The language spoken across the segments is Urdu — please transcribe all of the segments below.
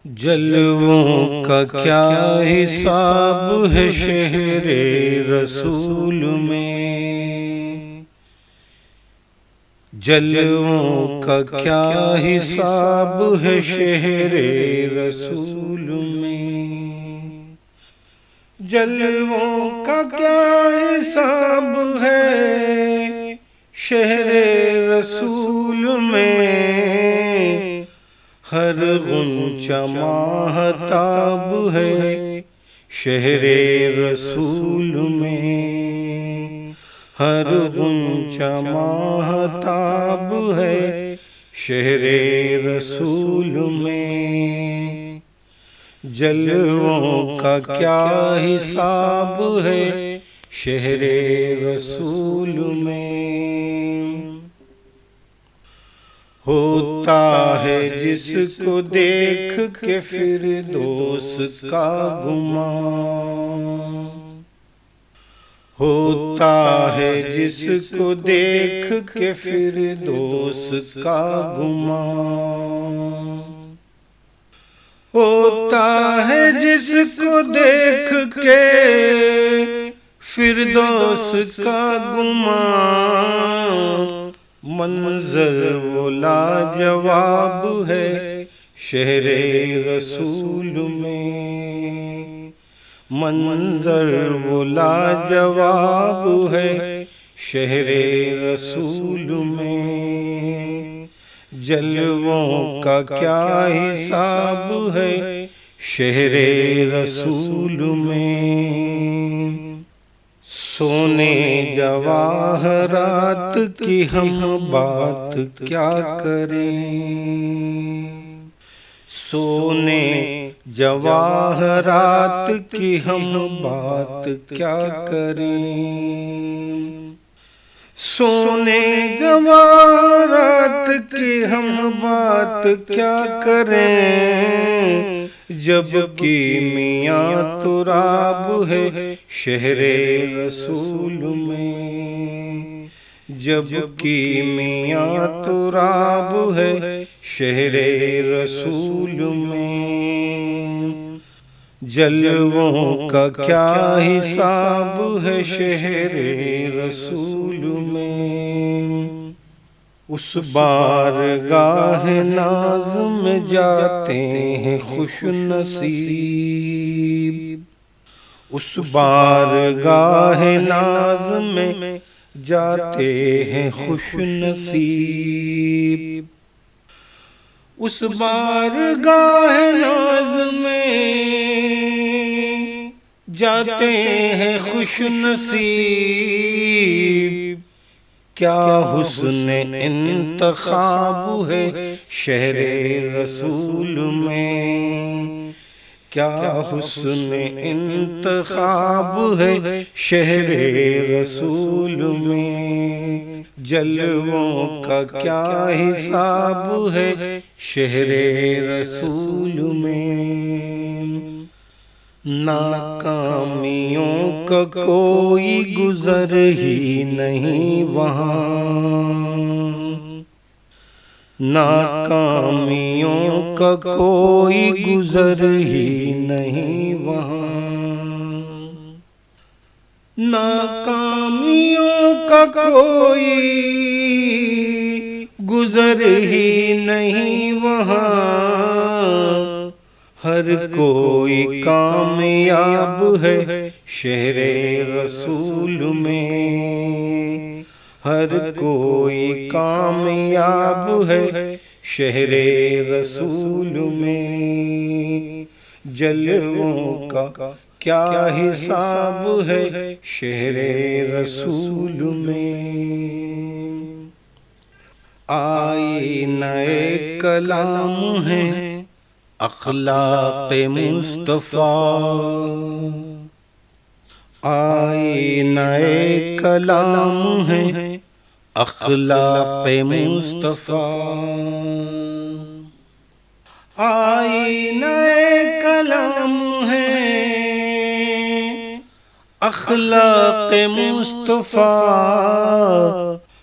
جلووں کا کیا حساب ہے شہر رسول میں، جلووں کا کیا حساب ہے شہر رسول میں، جلووں کا کیا حساب ہے شہر رسول میں، ہر غنچہ ماہتاب ہے شہر رسول میں، ہر غنچہ ماہتاب ہے شہر رسول میں، جلووں کا کیا حساب ہے شہر رسول میں، ہوتا ہے جس کو دیکھ کے فردوس کا گمان، ہوتا ہے جس کو دیکھ کے فردوس کا گمان، ہوتا ہے جس کو دیکھ کے فردوس کا گمان، منظر وہ لاجواب ہے شہر رسول میں، منظر وہ لاجواب ہے شہر رسول میں، جلووں کا کیا حساب ہے شہر رسول میں، سونے جواہرات کی ہم بات کیا کریں، سونے جواہرات کی ہم بات کیا کریں، سونے جواہرات کی ہم بات کیا کریں، جب کہ میاں تراب ہے شہر رسول میں، جب کہ میاں تراب ہے شہر رسول میں، جلووں کا کیا حساب ہے شہر رسول میں، اس بارگاہ ناز میں جاتے ہیں خوش نصیب، اس بارگاہ ناز میں جاتے ہیں خوش نصیب، اس بارگاہ ناز میں جاتے ہیں خوش نصیب، کیا حسن انتخاب ہے شہر رسول میں، کیا حسن انتخاب ہے شہر رسول میں، جلووں کا کیا حساب ہے شہر رسول میں، ناکامیوں کا کوئی گزر ہی نہیں وہاں، ناکامیوں کا کوئی گزر ہی نہیں وہاں، ناکامیوں کا کوئی گزر ہی نہیں وہاں، ہر کوئی کامیاب ہے شہر رسول میں، ہر کوئی کامیاب ہے شہر رسول میں، جلووں کا کیا حساب ہے شہر رسول میں، آئینہ کلام ہے اخلاق مصطفیٰ، آئینہ کلام ہے اخلاق مصطفیٰ، آئینہ کلام ہے اخلاق مصطفیٰ،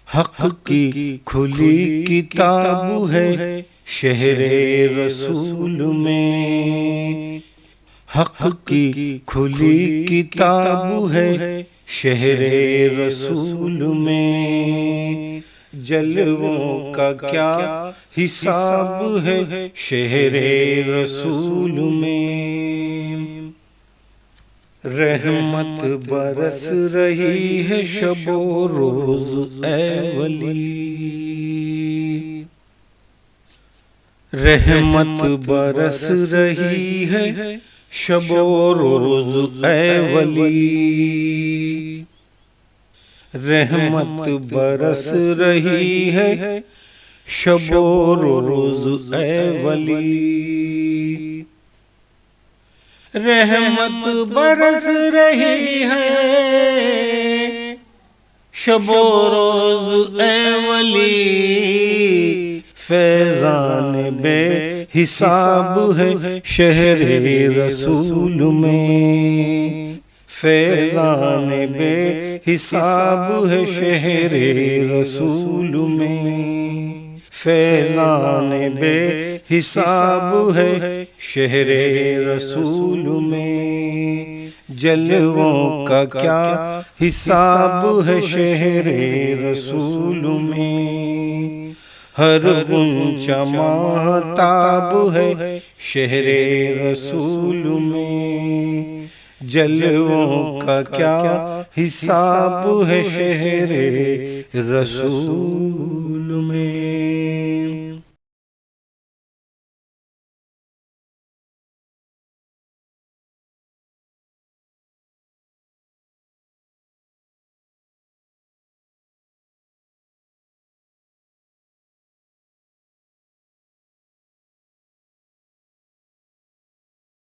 حق کی کھلی کتاب ہے شہر رسول میں، حق کی کھلی کتاب ہے شہر رسول میں، جلووں کا کیا حساب ہے شہر رسول میں، رحمت برس رہی ہے شب و روز اے ولی، رحمت برس رہی ہے شب و روز اے ولی، رحمت برس رہی ہے شب و روز اے ولی، رحمت برس رہی ہے شب و روز اے ولی، فیضان بے حساب ہے شہر رسول میں، فیضان بے حساب ہے شہر رسول میں، فیضان بے حساب ہے شہر رسول میں، جلووں کا کیا حساب ہے شہر رسول میں، ہر غنچہ ماہتاب ہے شہر رسول میں، جلووں کا کیا حساب ہے شہر رسول میں۔